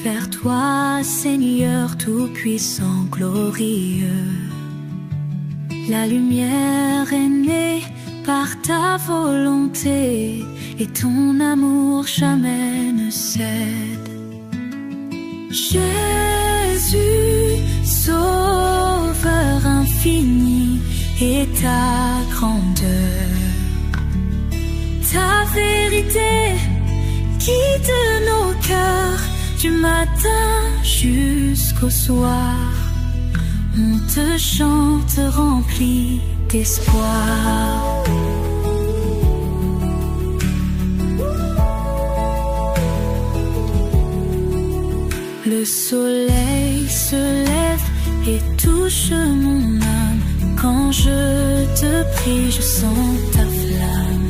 vers toi, Seigneur tout-puissant, glorieux. La lumière est née par ta volonté, et ton amour jamais ne cède. Jésus, Sauveur infini, et ta grandeur, ta vérité guide nos cœurs du matin jusqu'au soir. On te chante rempli d'espoir. Le soleil se lève et touche mon âme. Quand je te prie, je sens ta flamme.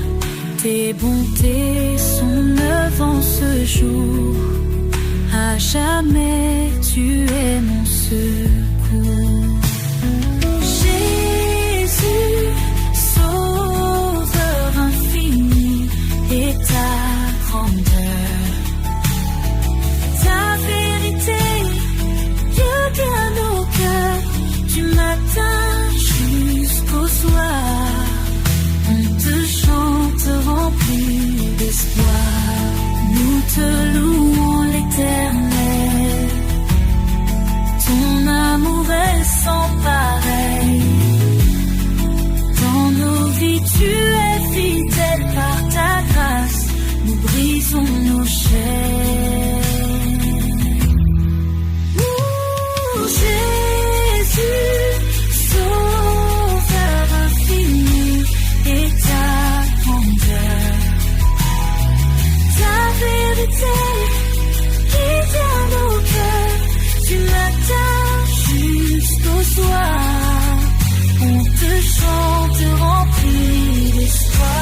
Tes bontés sont neuves en ce jour. À jamais tu es mon secours. Jésus, Sauveur infini, et ta grandeur, ta vérité guide nos cœurs du matin jusqu'au soir. On te chante rempli d'espoir. Nous te louons l'Éternel. Ton amour est sans pareil. Dans nos vies tu es fidèle. Par ta grâce nous brisons nos chaînes. Jésus, Sauveur infini, et ta grandeur, ta vérité guide nos cœurs du matin jusqu'au soir. On te chante rempli d'espoir.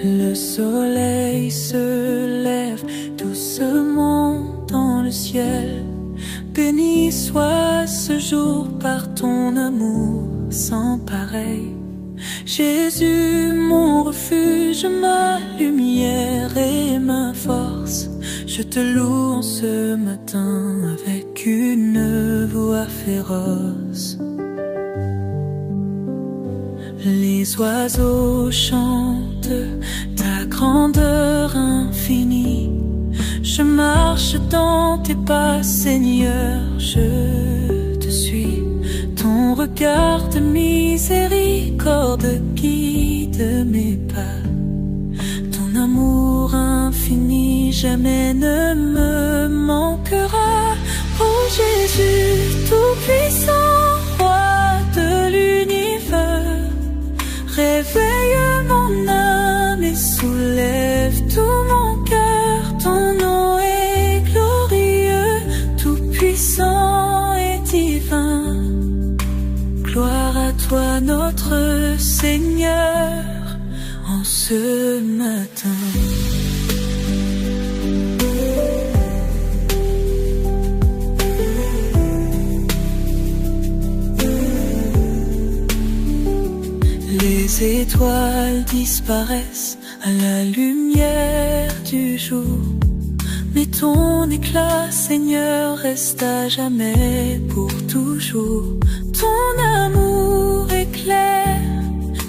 Le soleil se lève doucement dans le ciel. Béni soit ce jour par ton amour sans pareil. Jésus, mon refuge, ma lumière et ma force, je te loue en ce matin avec une voix féroce. Les oiseaux chantent ta grandeur infinie. Je marche dans tes pas, Seigneur, je te suis. Ton regard de miséricorde guide mes pas. Ton amour infini jamais ne me manquera. Oh Jésus, tout-puissant, roi de l'univers, réveille mon âme et soulève tout mon cœur. Ton nom est glorieux, tout-puissant et divin. Gloire à toi notre Seigneur en ce matin. Les étoiles disparaissent à la lumière du jour, mais ton éclat, Seigneur, reste à jamais pour toujours. Ton amour éclaire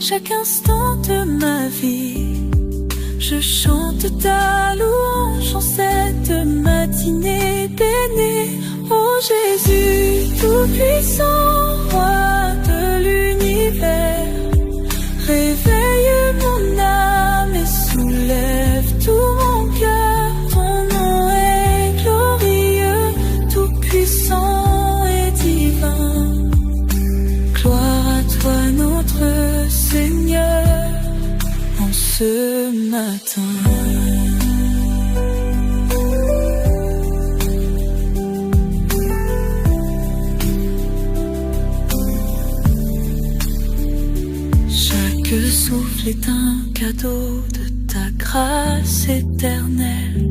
chaque instant de ma vie. Je chante ta louange en cette matinée bénie. Oh Jésus, tout-puissant, roi de l'univers, réveille mon âme et soulève tout mon cœur. Ton nom est glorieux, tout-puissant et divin. Gloire à toi notre Seigneur en ce matin. Chaque souffle est un cadeau de ta grâce éternelle.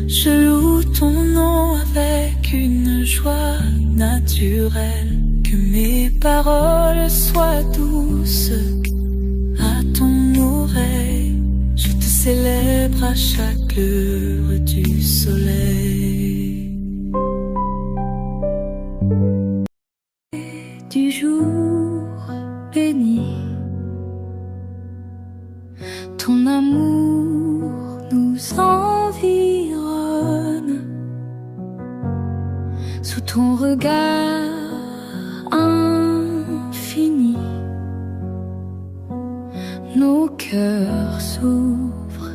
Je loue ton nom avec une joie naturelle. Que mes paroles soient douces à ton oreille. Je te célèbre à chaque heure du soleil. Du jour béni, ton amour nous environne. Sous ton regard infini, nos cœurs s'ouvrent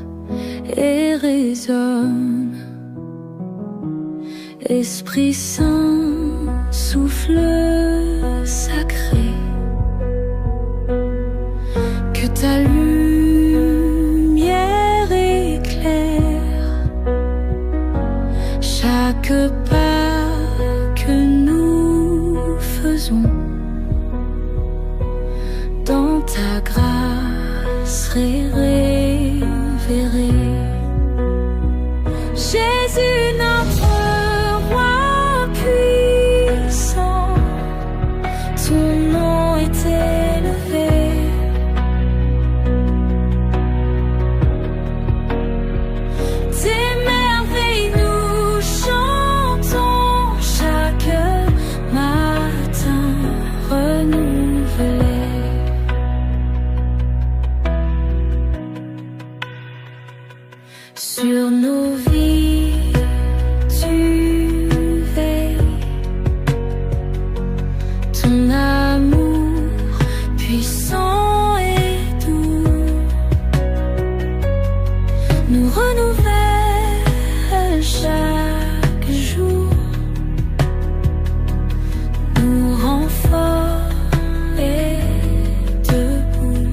et résonnent. Esprit Saint, souffle sacré, que ta lumière éclaire chaque pas que nous faisons. Dans ta grâce révérée, Jésus notre roi puissant, ton nom est élevé. Tes merveilles nous chantons chaque matin renouvelé. Sur nos vies, tu veilles. Ton amour puissant et doux nous renouvelle chaque jour, nous rend forts et debout.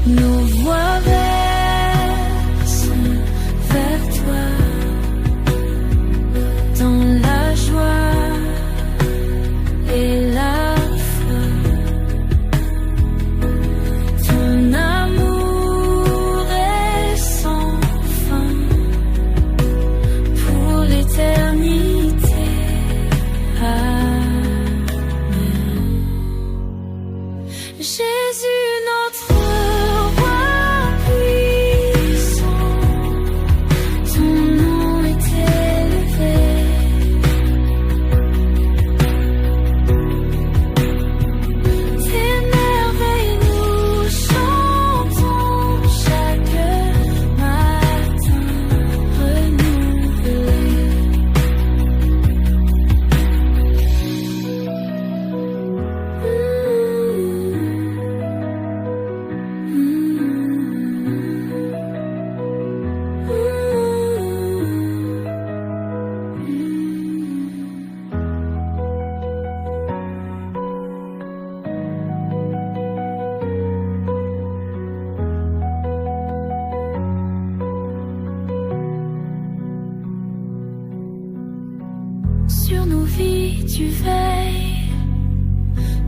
Nos voix versent vers toi dans la joie et la foi. Ton amour est sans fin pour l'éternité. Amen. Jésus notre roi puissant, ton nom est élevé. Tes merveilles nous chantons chaque matin renouvelé. Sur nos vies tu veilles,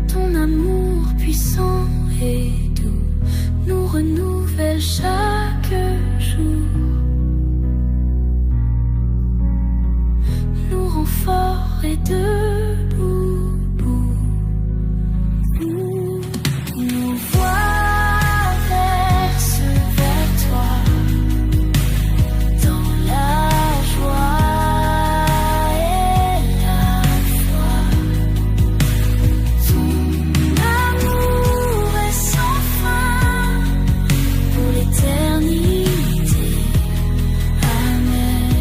ton amour puissant et doux nous renouvelle chaque jour, nous rend forts et debout. Nos voix versent vers toi dans la joie et la foi. Ton amour est sans fin pour l'éternité. Amen.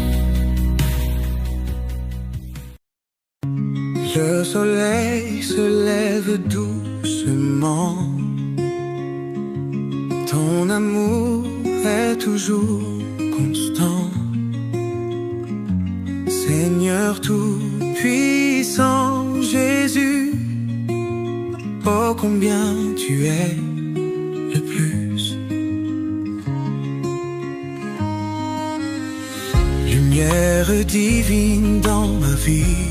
Le soleil se lève doucement. Ton amour est toujours constant. Seigneur tout-puissant, combien tu es le plus. Lumière divine dans ma vie,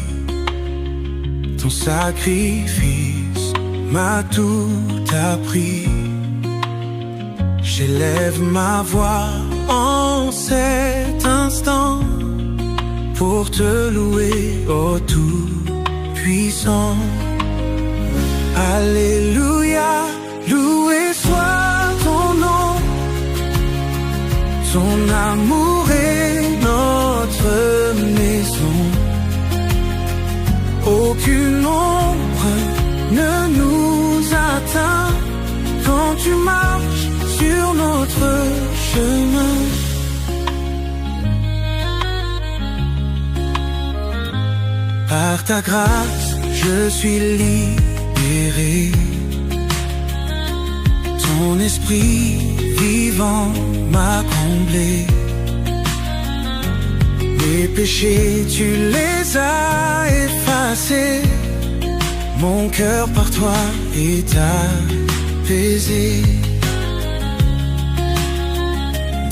ton sacrifice m'a tout appris. J'élève ma voix en cet instant pour te louer, ô Tout-Puissant. Alléluia, loué soit ton nom. Ton amour est notre maison. Aucune ombre ne nous atteint quand tu marches sur notre chemin. Par ta grâce, je suis libéré. Ton esprit vivant m'a comblé. Mes péchés, tu les as effacés. Mon cœur par toi est apaisé.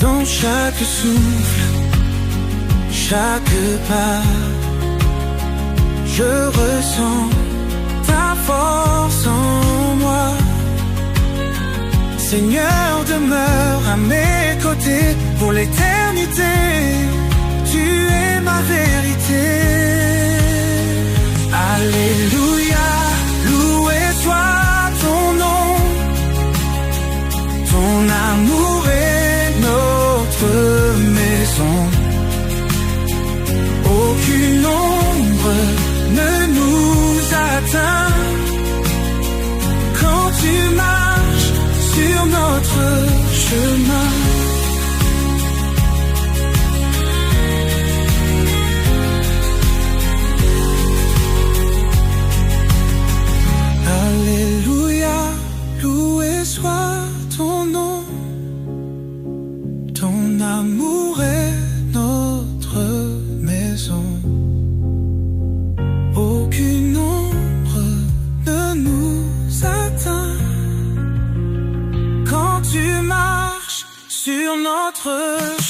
Dans chaque souffle, chaque pas, je ressens ta force en moi. Seigneur, demeure à mes côtés pour l'éternité. Tu es ma vérité. Alléluia, loué soit ton nom. Ton amour est notre maison. Aucune ombre ne nous atteint quand tu marches sur notre chemin. Alléluia, loué soit ton nom. Ton amour est notre maison. Aucune ombre ne nous atteint quand tu marches sur notre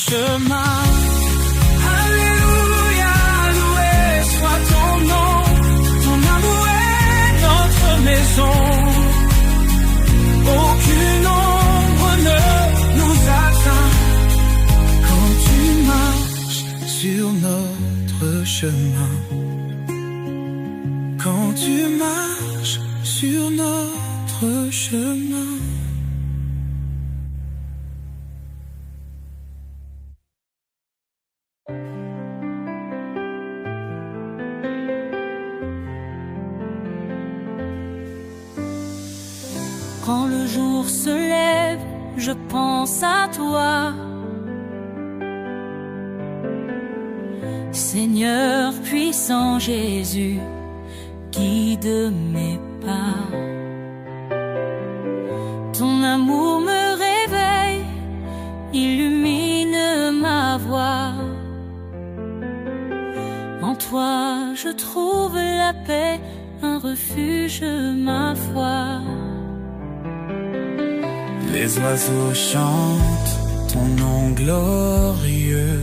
chemin. Alléluia, loué soit ton nom. Ton amour est notre maison. Aucune ombre ne nous atteint quand tu marches sur notre chemin. Quand tu marches sur notre chemin. Quand le jour se lève, je pense à toi. Seigneur puissant Jésus, guide mes pas. Ton amour me réveille, illumine ma voie. En toi je trouve la paix, un refuge, ma foi. Les oiseaux chantent ton nom glorieux.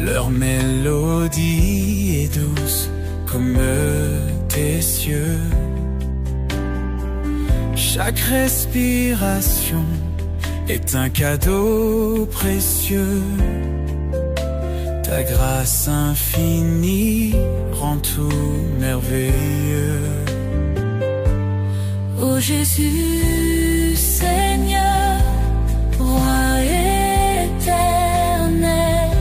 Leur mélodie est douce comme tes cieux. Chaque respiration est un cadeau précieux. Ta grâce infinie rend tout merveilleux. Ô Jésus, Seigneur, Roi éternel,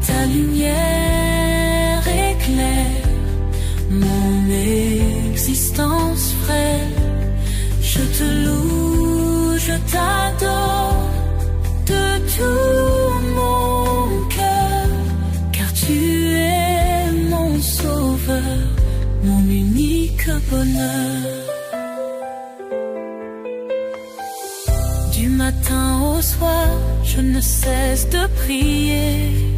ta lumière éclaire mon existence frêle. Je te loue, je t'adore de tout mon cœur, car tu es mon sauveur, mon unique bonheur. Du matin au soir, je ne cesse de prier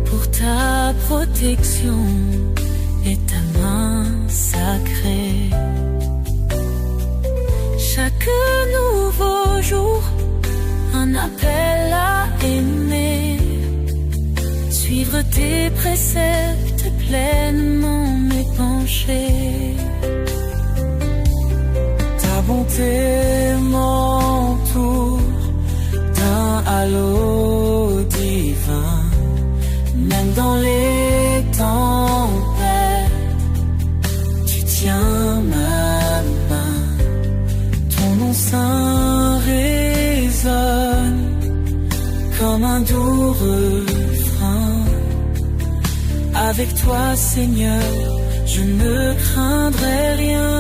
pour ta protection protection et ta main sacrée. Chaque nouveau jour, un appel à aimer, suivre tes préceptes pleinement m'épancher. Ta bonté m'entoure d'un halo divin, même dans les tempêtes, tu tiens ma main. Ton nom saint résonne comme un doux refrain. Avec toi, Seigneur, je ne craindrai rien.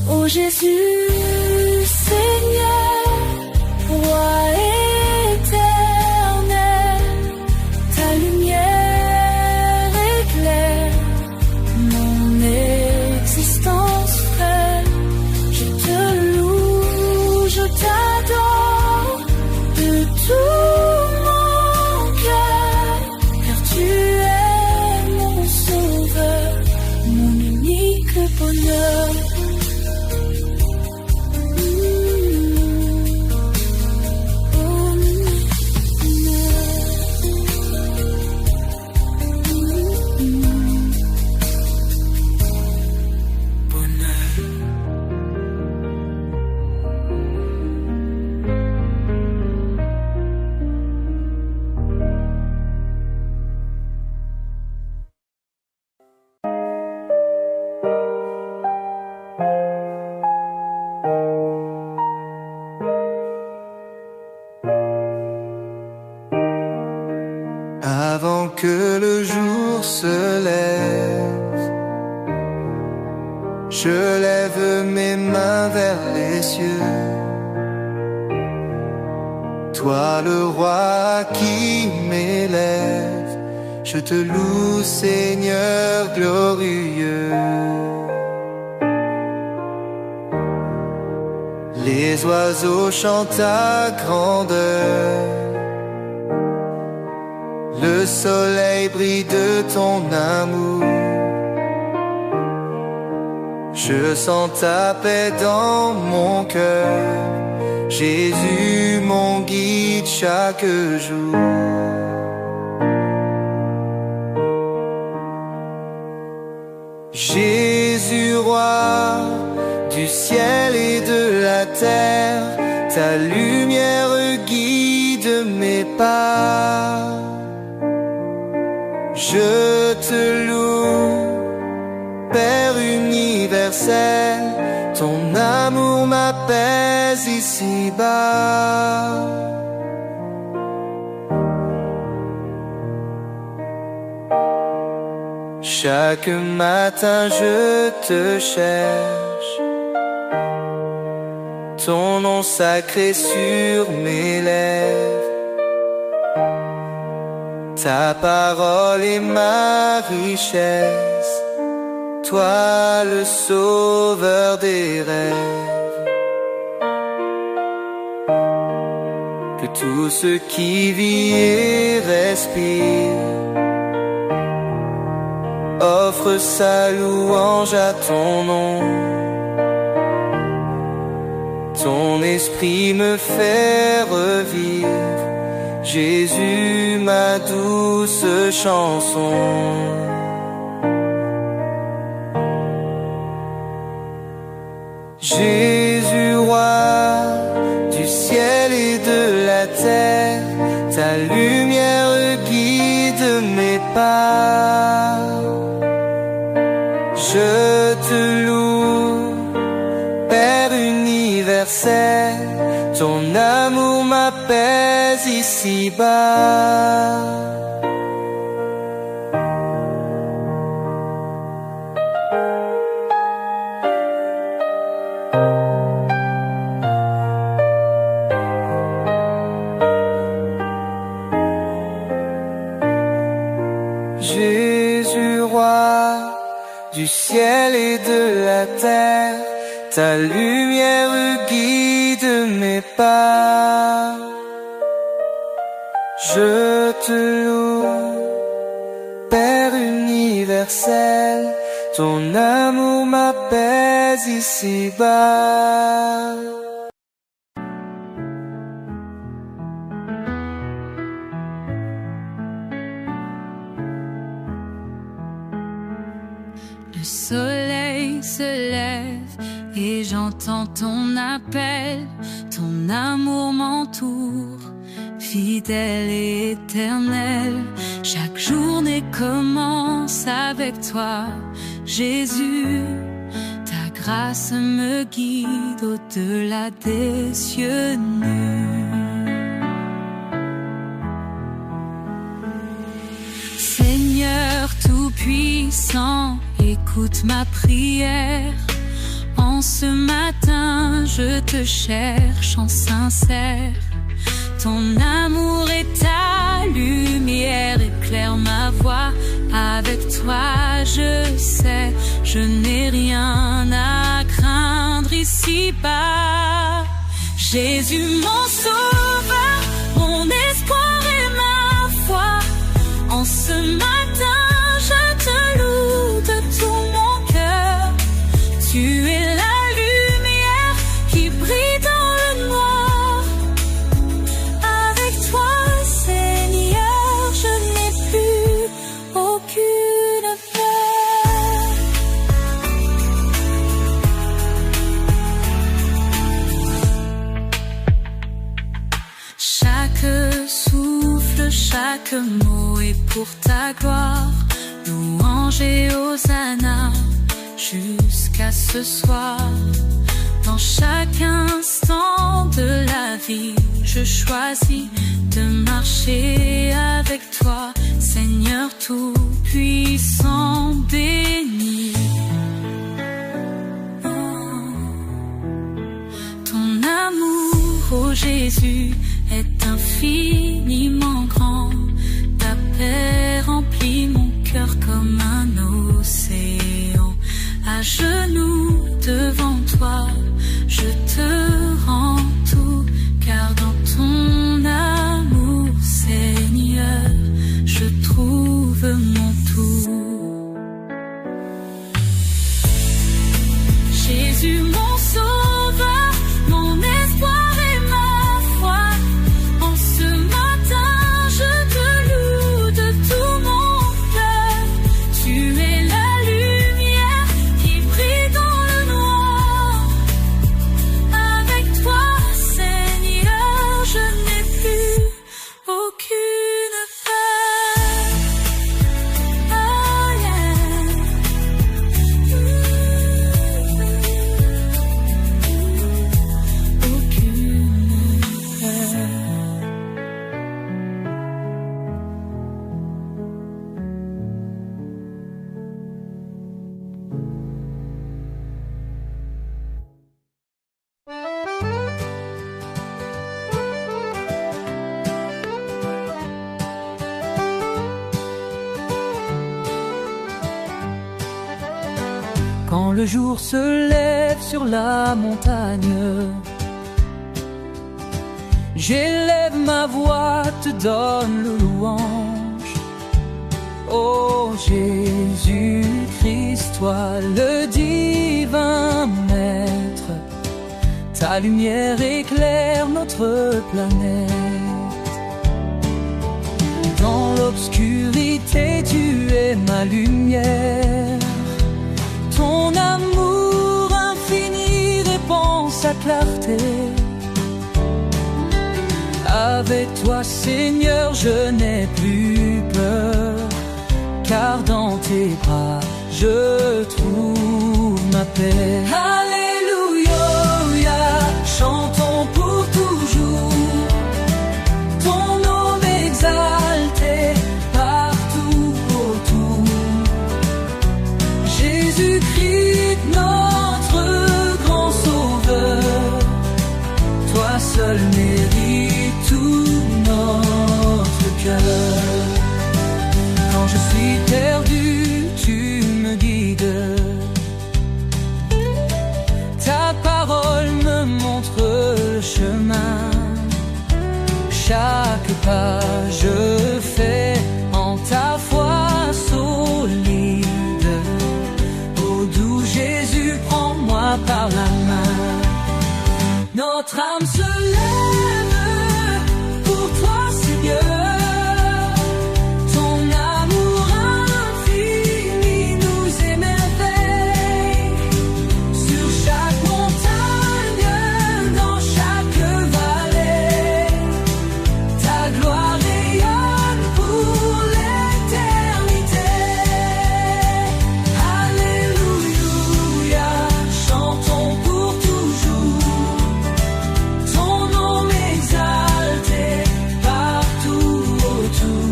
Oh Jésus, Seigneur, roi éternel, ta lumière éclaire mon existence frêle. Je te loue, je t'adore de tout mon cœur, car tu es mon sauveur, mon unique bonheur. Avant que le jour se lève, je lève mes mains vers les cieux. Toi le roi qui m'élève, je te loue Seigneur glorieux. Les oiseaux chantent à grandeur, le soleil brille de ton amour. Je sens ta paix dans mon cœur, Jésus mon guide chaque jour. Jésus roi du ciel et de la terre, ta lumière guide mes pas. Je te loue, Père universel, ton amour m'apaise ici-bas. Chaque matin je te cherche, ton nom sacré sur mes lèvres. Ta parole est ma richesse, toi le sauveur des rêves. Que tout ce qui vit et respire offre sa louange à ton nom. Ton esprit me fait revivre, Jésus, ma douce chanson. Jésus, roi du ciel et de la terre, ta lumière guide mes pas. Je te loue, Père universel, ton amour m'apaise ici-bas. Jésus, roi du ciel et de la terre, ta lumière guide mes pas. Je te loue. Père universel, ton amour m'apaise ici-bas. Le soleil se lève et j'entends ton appel, ton amour m'entoure, fidèle et éternel. Chaque journée commence avec toi, Jésus. Ta grâce me guide au-delà des cieux nus. Seigneur tout-puissant, écoute ma prière. En ce matin, je te cherche en sincère. Ton amour est ta lumière, éclaire ma voie. Avec toi, je sais, je n'ai rien à craindre ici-bas. Jésus, mon sauveur, mon espoir et ma foi. En ce matin, je te loue de tout mon cœur. Tu es la lumière qui brille dans le noir. Avec toi, Seigneur, je n'ai plus aucune peur. Chaque souffle, chaque mot est pour ta gloire. Louange et hosanna jusqu'à ce soir. Dans chaque instant de la vie, je choisis de marcher avec toi, Seigneur tout-puissant, béni. Ton amour, ô Jésus, est infiniment grand. Ta paix remplit mon cœur comme un océan. À genoux devant toi, je te rends tout, car dans ton amour, Seigneur, je trouve mon tout. Jésus, mon sauveur, mon espoir et ma foi. En ce matin, je te loue de tout mon cœur. Tu es la lumière qui brille dans le noir. Avec toi, Seigneur, je n'ai plus aucune peur. Oh yeah. Aucune peur. Quand le jour se lève sur la montagne, j'élève ma voix, te donne le louange. Ô Jésus-Christ, toi le divin Maître, ta lumière éclaire notre planète. Dans l'obscurité, tu es ma lumière. Ton amour infini répand sa clarté. Avec toi, Seigneur, je n'ai plus peur, car dans tes bras, je trouve ma paix. Alléluia, chantons pour toujours ton nom exalté partout autour. Jésus-Christ, notre grand sauveur, toi seul mérites tout notre cœur. Quand je suis perdu, tu me guides. Ta parole me montre le chemin. Chaque pas je fais âme se lève pour toi, Seigneur. Ton amour infini nous émerveille. Sur chaque montagne, dans chaque vallée, ta gloire rayonne pour l'éternité. Alléluia, chantons pour toujours. Ton nom exalté partout autour.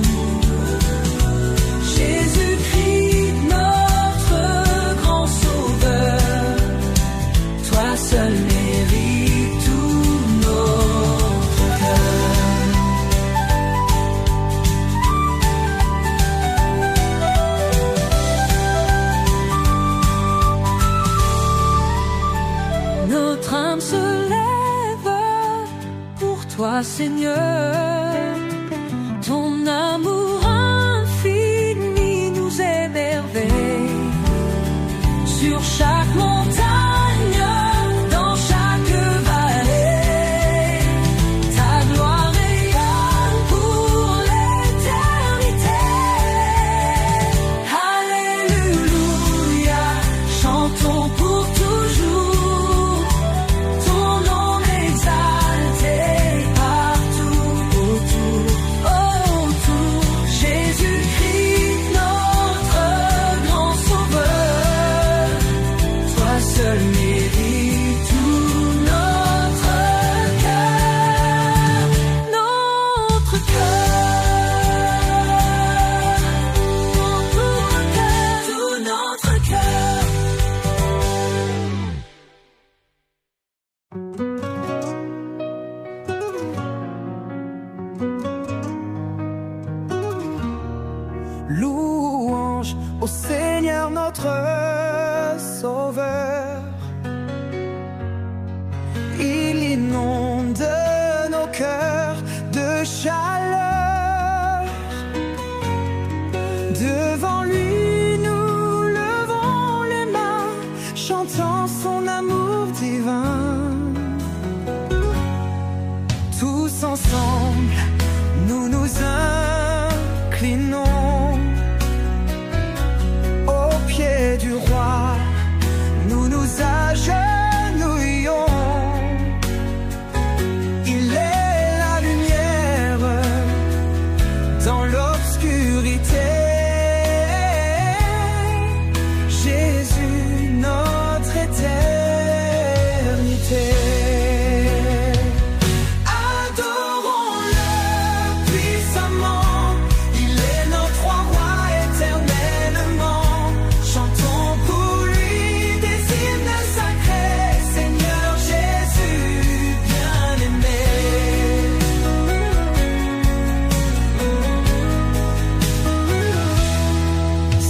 Jésus-Christ, notre grand sauveur, toi seul mérites tout notre cœur. Notre âme se lève pour toi, Seigneur. Ton amour infini nous émerveille. Sur chaque montagne, dans chaque vallée, ta gloire rayonne pour l'éternité. Alléluia, chantons pour toujours. Ton nom exalté partout autour. Jésus-Christ, notre grand sauveur, toi seul mérites tout notre cœur. Notre cœur, tout notre cœur. Louange au Seigneur notre Sauveur. Il inonde nos cœurs de chaleur. Devant lui nous levons les mains, chantant son amour divin. Tous ensemble, nous nous inclinons au pied du roi. Nous nous agenouillons. Il est la lumière dans l'obscurité. Jésus, notre éternité. Adorons-le puissamment. Il est notre roi éternellement. Chantons pour lui des hymnes sacrés. Seigneur Jésus, bien-aimé.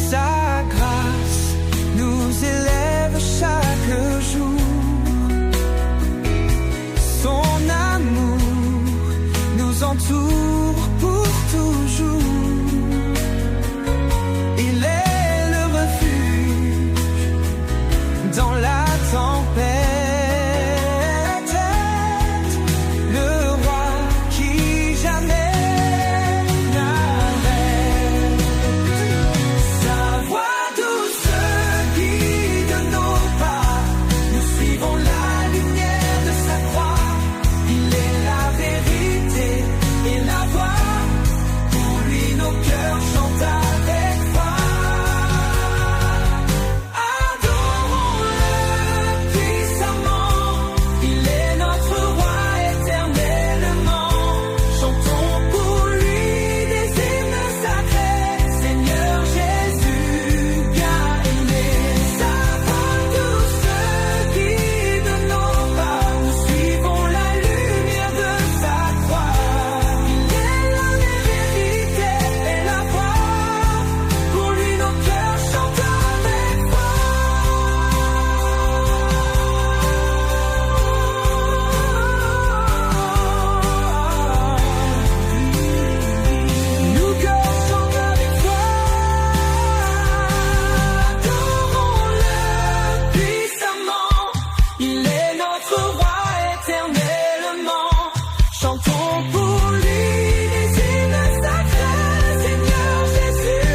Sa grâce nous élève chaque jour. Son amour nous entoure pour toujours. Il est le refuge dans la tempête. Le roi qui jamais n'arrête. Sa voix douce guide nos pas. Nous suivons la lumière de sa croix. Il est la vérité et la voie. Pour lui nos pour lui des hymnes sacrés. Seigneur Jésus,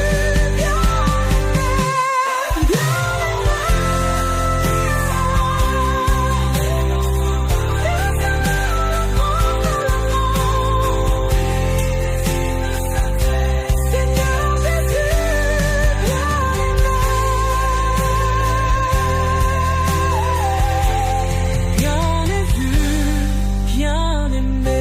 bien-aimé,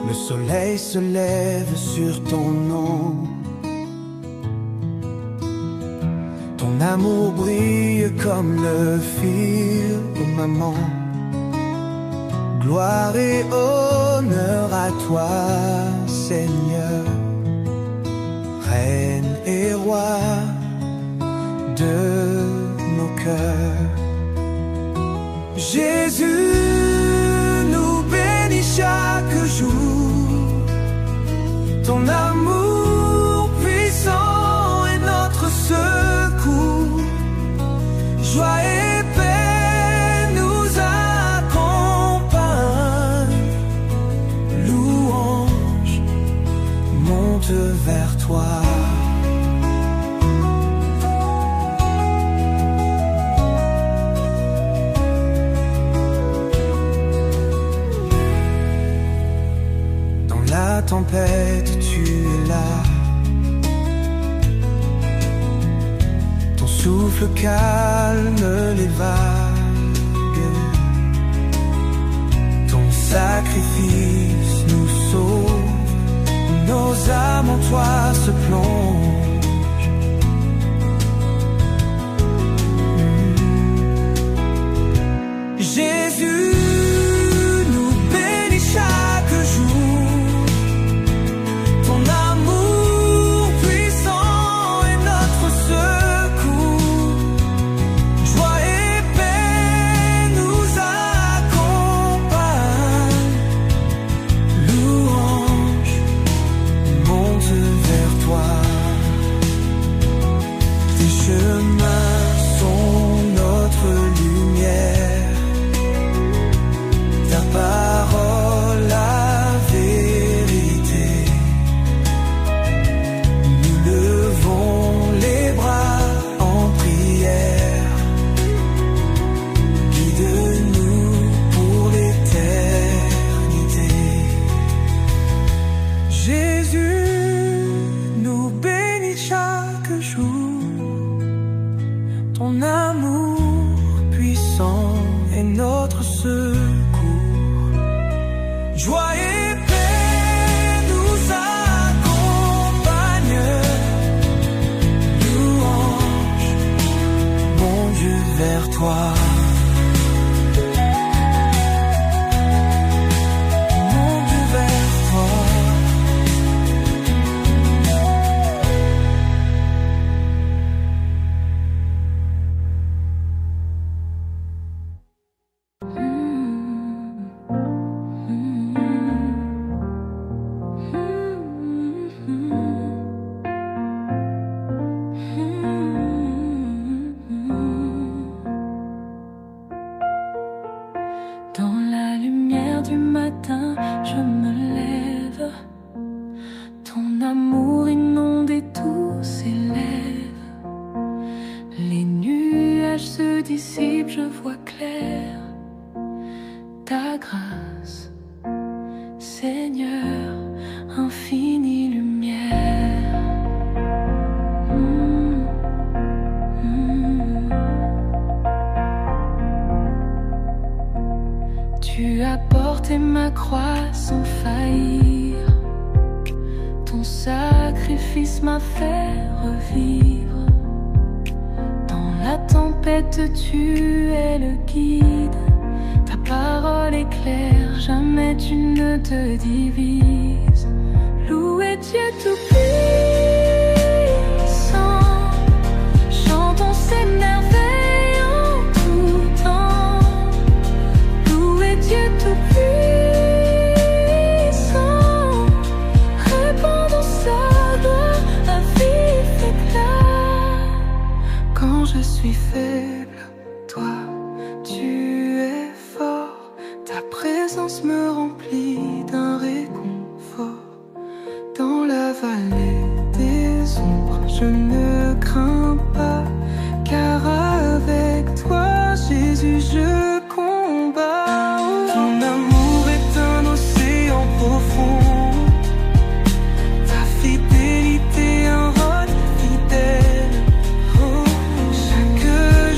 le soleil se lève sur ton nom. Ton amour brille comme le firmament. Gloire et honneur à toi, Seigneur, Reine et Roi de nos cœurs. Jésus nous bénit chaque jour. Ton amour puissant est notre secours. Joie et paix nous accompagnent. Louange monte vers toi. Dans la tempête, tu es là. Ton souffle calme les vagues. Ton sacrifice nous sauve. Nos âmes en toi se plongent. Jésus nous bénit chaque jour. Ton amour puissant est notre secours. Joie et paix nous accompagnent. Louange monte vers toi. Tes chemins sont notre lumière. Ta parole la vérité. Nous levons les bras en prière. Guide-nous pour l'éternité. Jésus nous bénit chaque jour. Ton amour puissant est notre secours. Joie et paix nous accompagnent. Louange, mon Dieu, vers toi. Mon Dieu, vers toi. Dans la lumière du matin, je me lève. Ton amour inondé tout s'élève. Les nuages se dissipent, je vois clair. Ta grâce, Seigneur, infinie lumière. Tu as porté ma croix sans faillir. Ton sacrifice m'a fait revivre. Dans la tempête, tu es le guide. Ta parole est claire, jamais tu ne te divises. Louez Dieu tout-puissant. Chantons ses merveilles en tout temps. présence me remplit d'un réconfort. Dans la vallée des ombres, je ne crains pas, car avec toi, Jésus, je combats. Ton amour est un océan profond, ta fidélité un roc fidèle. Oh, chaque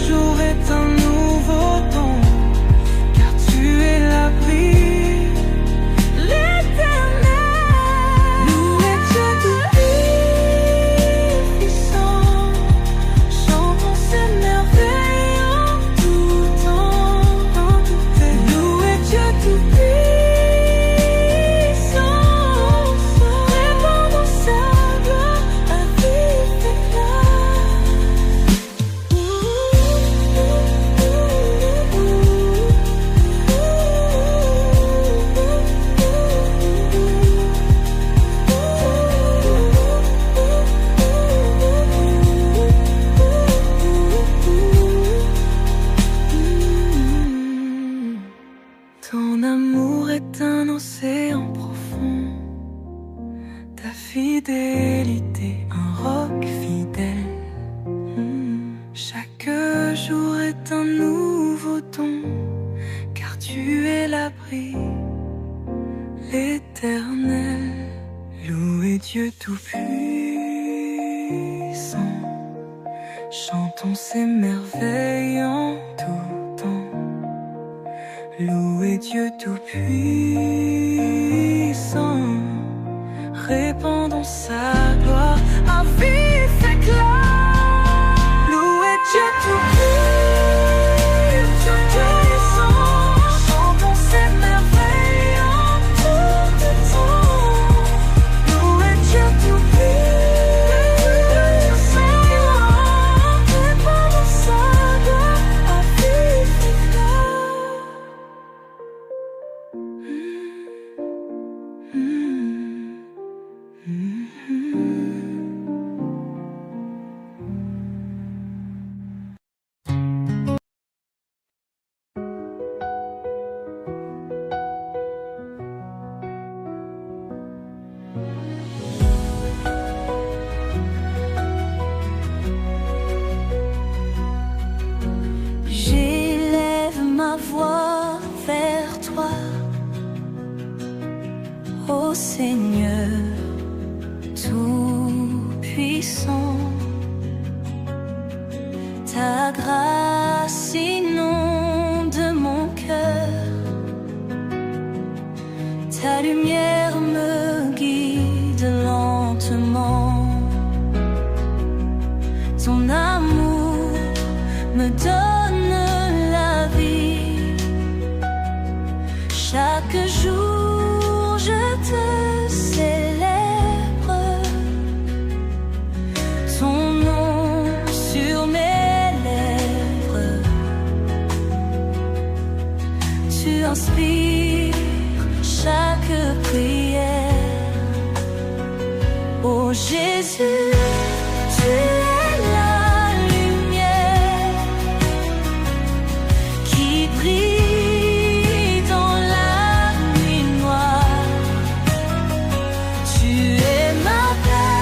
jour est un nouveau don, car tu es l'abri. Ton amour est un océan profond, ta fidélité un roc fidèle. Chaque jour est un nouveau don, car tu es l'abri, l'Éternel. Louez Dieu tout-puissant, chantons ses merveilles en tout temps. Louez Dieu tout-puissant, répandons sa gloire à vif éclat. Louez Dieu tout-puissant, chantons ses merveilles en tout temps. Louez Dieu tout-puissant, répandons sa gloire à vif éclat. J'élève ma voix vers toi, ô Seigneur tout-puissant. Ta grâce inonde mon cœur, ta lumière me guide lentement. Ton amour me donne la vie. Chaque jour je te célèbre, ton nom sur mes lèvres. Tu inspires chaque prière. Oh Jésus, tu es la lumière qui brille dans la nuit noire. Tu es ma paix,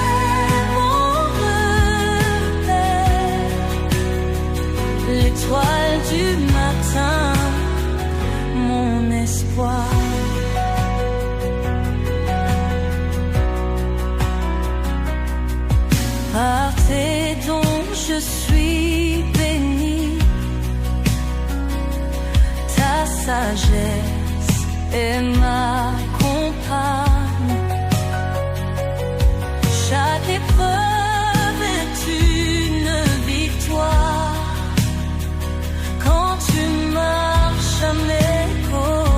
mon repère, l'étoile du matin, mon espoir. Par tes dons je suis béni, ta sagesse est ma compagne. Chaque épreuve est une victoire quand tu marches à mes côtés.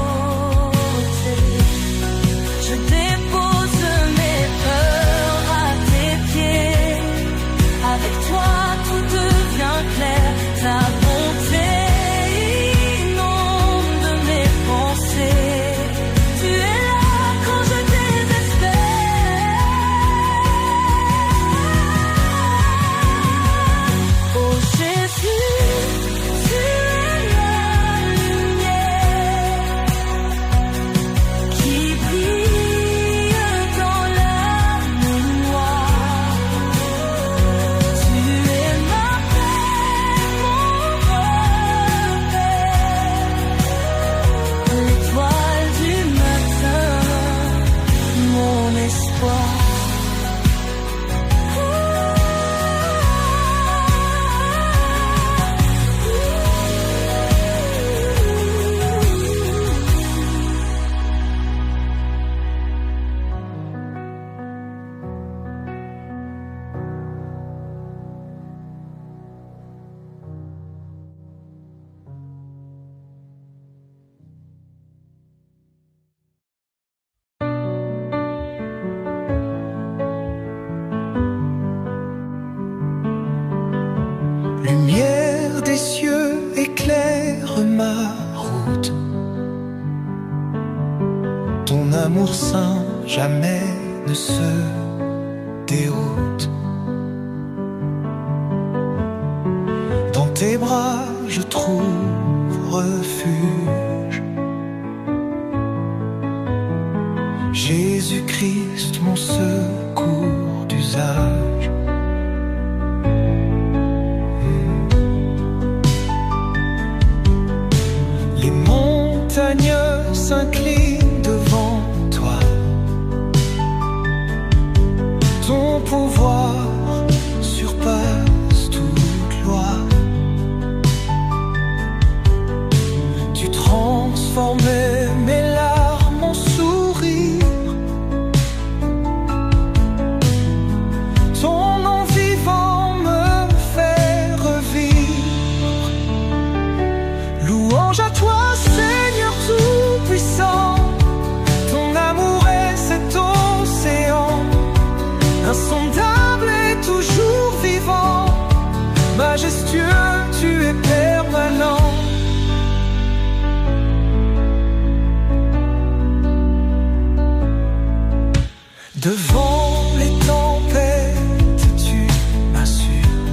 Je dépose mes peurs à tes pieds. Avec toi tout devient clair, ta bonté inonde mes pensées. Tu es là quand je Ton amour saint jamais ne se déroute. Dans tes bras je trouve refuge. Jésus-Christ, mon secours d'usage. Les montagnes s'inclinent devant toi. Ton pouvoir surpasse toute loi. Tu transformais mes larmes en sourires. Ton nom vivant me fait revivre. Louange à toi, Seigneur Tout-Puissant. Ton amour est cet océan, insondable et toujours vivant. Majestueux, tu es permanent. Devant les tempêtes, tu m'assures.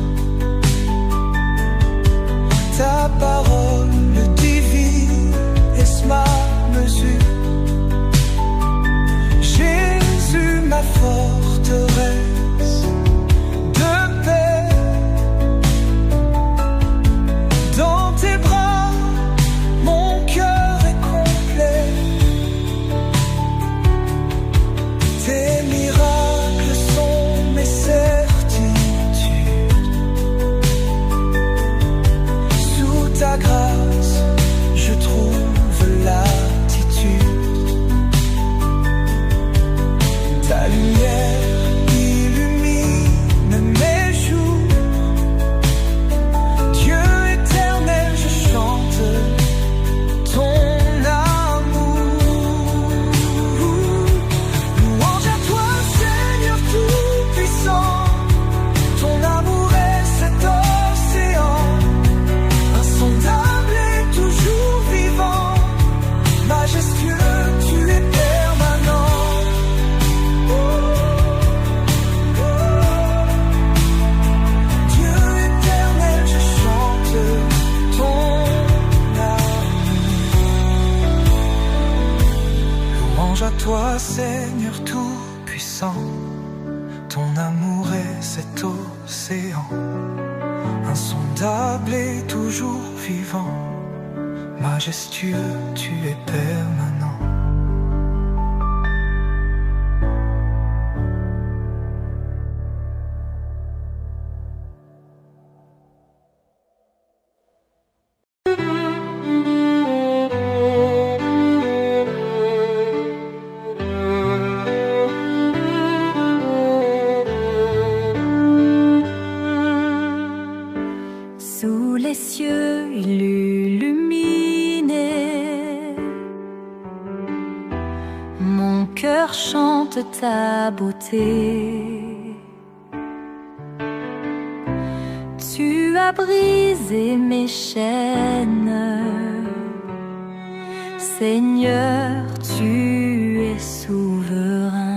Ta parole divine est ma mesure. Jésus, ma forteresse de paix. Dans tes bras, mon cœur est complet. Tes miracles sont mes certitudes. Sous ta grâce, je trouve l'attitude. Ta lumière illumine mes jours. Dieu éternel, je chante ton amour. Louange à toi, Seigneur Tout-Puissant. Ton amour est cet océan, insondable et toujours vivant. Majestueux, tu es permanent. Dieu éternel, je chante ton amour. Louange à toi, Seigneur Tout-Puissant. Ton amour est cet océan, insondable et toujours vivant. Majestueux, tu es permanent. Sous les cieux illuminés, mon cœur chante ta beauté. Tu as brisé mes chaînes, Seigneur, tu es souverain.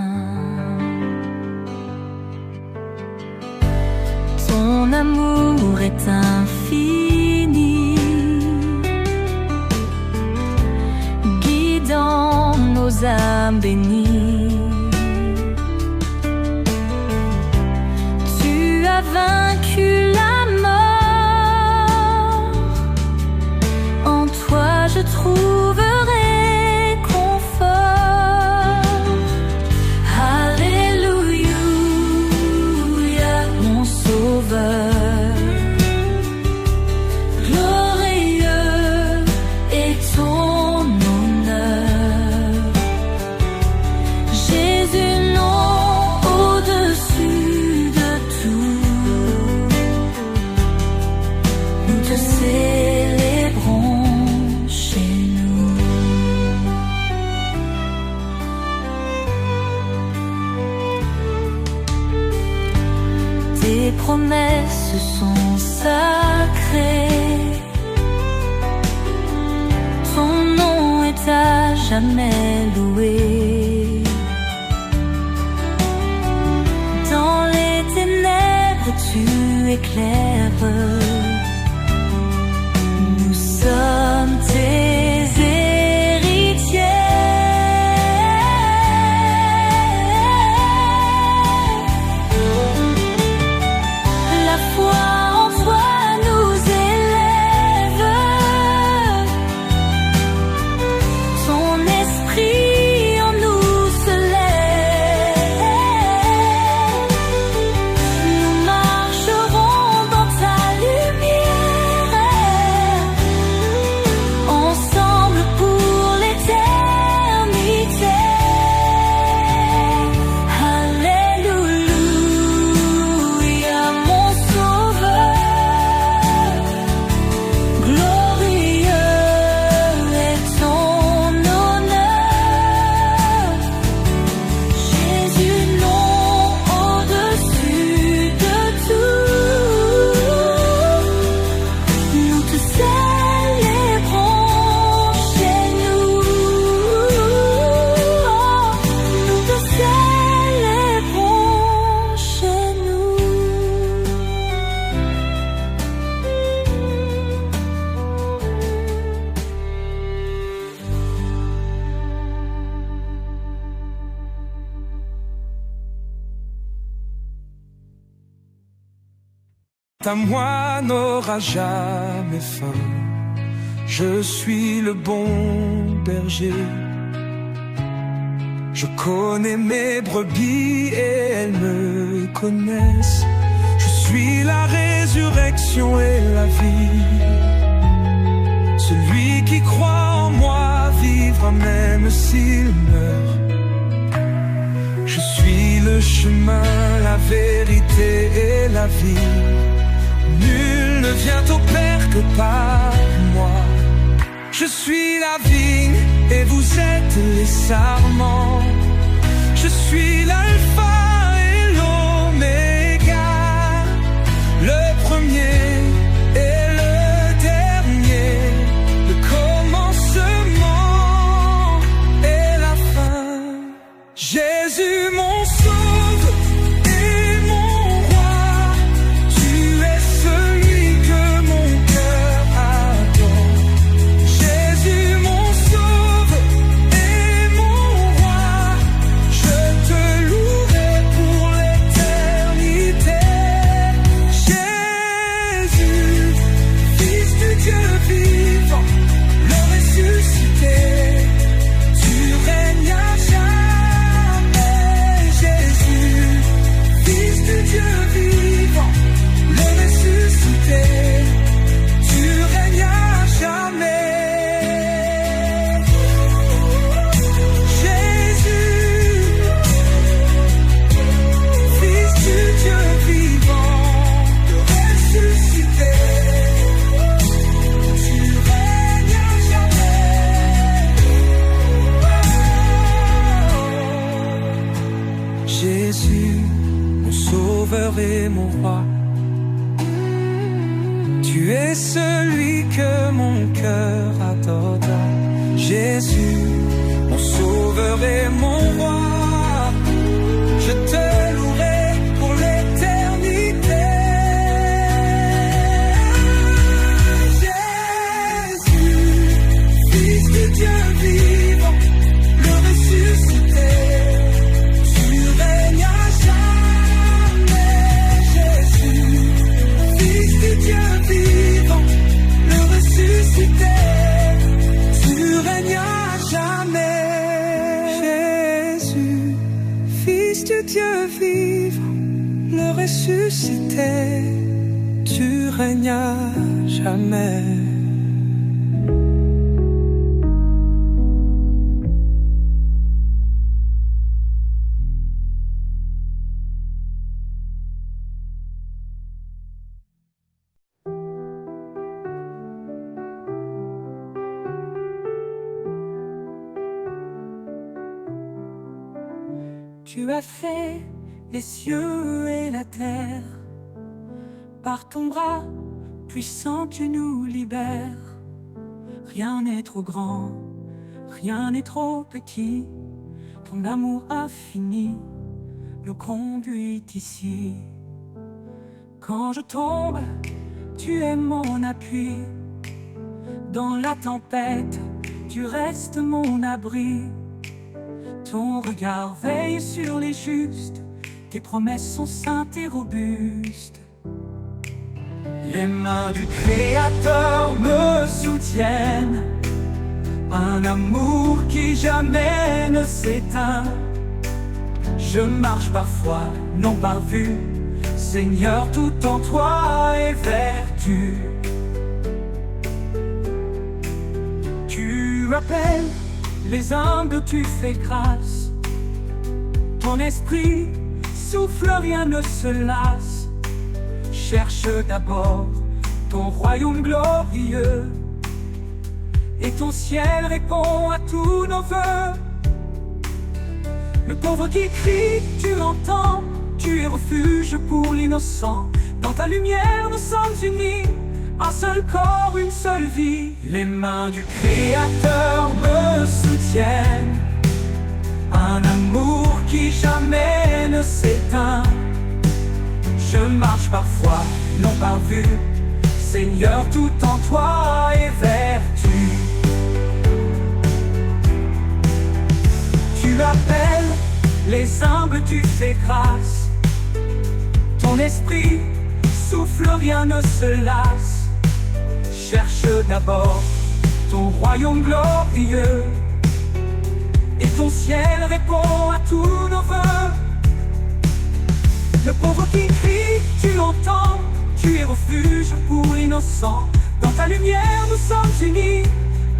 Ton amour est infini, guidant nos âmes bénies. Tu as vaincu la mort, en toi je trouverai confort. Alléluia, mon Sauveur. Glorieux est ton honneur, Jésus, nom au-dessus de tout. Nous te célébrons chez nous. Tes promesses sont sacrées, ton nom est à jamais loué. Dans les ténèbres tu éclaires, nous sommes tes héritiers. La foi en toi nous élève, ton esprit en nous se lève. Nous marcherons dans ta lumière, ensemble pour l'éternité. Alléluia, mon sauveur, glorieux est ton honneur. Jésus, nom au-dessus de tout, nous te célébrons chez nous. Nous te célébrons chez nous. À moi n'aura jamais faim. Je suis le bon berger. Je connais mes brebis et elles me connaissent. Je suis la résurrection et la vie. Celui qui croit en moi vivra même s'il meurt. Je suis le chemin, la vérité et la vie. Nul ne vient au Père que par moi. Je suis la vigne et vous êtes les sarments. Je suis l'alpha et l'oméga, le premier et le dernier, le commencement et la fin. Jésus mon sauve et mon roi, tu es celui que mon cœur adore. Jésus mon sauve et mon roi, je te louerai pour l'éternité. Jésus, Fils du Dieu vivant, le ressuscité, tu règnes à jamais. Jésus, Fils du Dieu vivant, le ressuscité, tu règnes à jamais. Jésus, Fils du Dieu vivant, le ressuscité, tu règnes à jamais. Jésus, mon sauveur et mon roi, tu es celui que mon cœur adore. Jésus, mon sauveur et mon roi, je te louerai pour l'éternité. Jésus, Fils du Dieu vivant, le ressuscité, tu règnes à jamais. Jésus, Fils du Dieu vivant, le ressuscité, tu règnes à jamais. Jésus, Fils du Dieu vivant, le ressuscité, tu règnes à jamais. Tu as fait les cieux et la terre, par ton bras puissant tu nous libères. Rien n'est trop grand, rien n'est trop petit. Ton amour infini nous conduit ici. Quand je tombe, tu es mon appui. Dans la tempête, tu restes mon abri. Ton regard veille sur les justes, tes promesses sont saintes et robustes. Les mains du Créateur me soutiennent, un amour qui jamais ne s'éteint. Je marche parfois, non par vue, Seigneur, tout en toi est vertu. Tu appelles les humbles, tu fais grâce. Ton esprit souffle, rien ne se lasse. Cherche d'abord ton royaume glorieux, et ton ciel répond à tous nos vœux. Le pauvre qui crie, tu l'entends, tu es refuge pour l'innocent. Dans ta lumière nous sommes unis, un seul corps, une seule vie. Les mains du Créateur me soutiennent, un amour qui jamais ne s'éteint. Je marche parfois, non par vue, Seigneur, tout en toi est vertu. Tu appelles les humbles, tu fais grâce. Ton esprit souffle, rien ne se lasse. Cherche d'abord ton royaume glorieux, et ton ciel répond à tous nos vœux. Le pauvre qui crie, tu l'entends, tu es refuge pour l'innocent. Dans ta lumière nous sommes unis,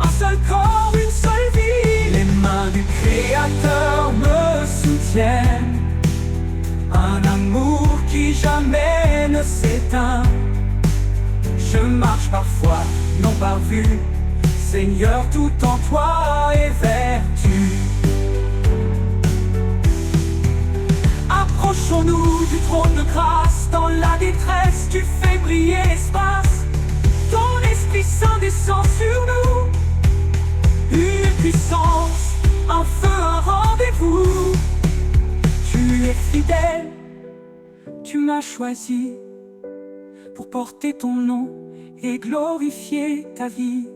un seul corps, une seule vie. Les mains du Créateur me soutiennent, un amour qui jamais ne s'éteint. Je marche parfois, non par vue, Seigneur, tout en toi est vertu. Approchons-nous du trône de grâce. Dans la détresse, tu fais briller l'espace. Ton Esprit Saint descend sur nous, une puissance, un feu, un rendez-vous. Tu es fidèle, tu m'as choisi pour porter ton nom et glorifier ta vie.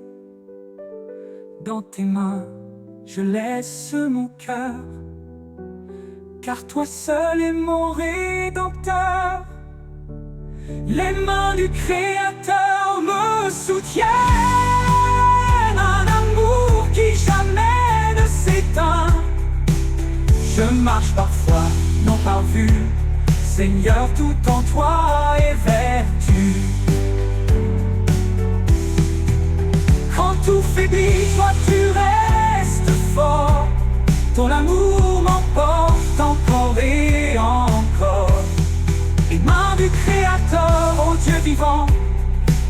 Dans tes mains, je laisse mon cœur, car toi seul es mon Rédempteur. Les mains du Créateur me soutiennent, un amour qui jamais ne s'éteint. Je marche parfois, non par vue, Seigneur, tout en toi est vertu. Quand tout faiblit, toi tu restes fort. Ton amour m'emporte encore et encore. Les mains du Créateur, ô Dieu vivant,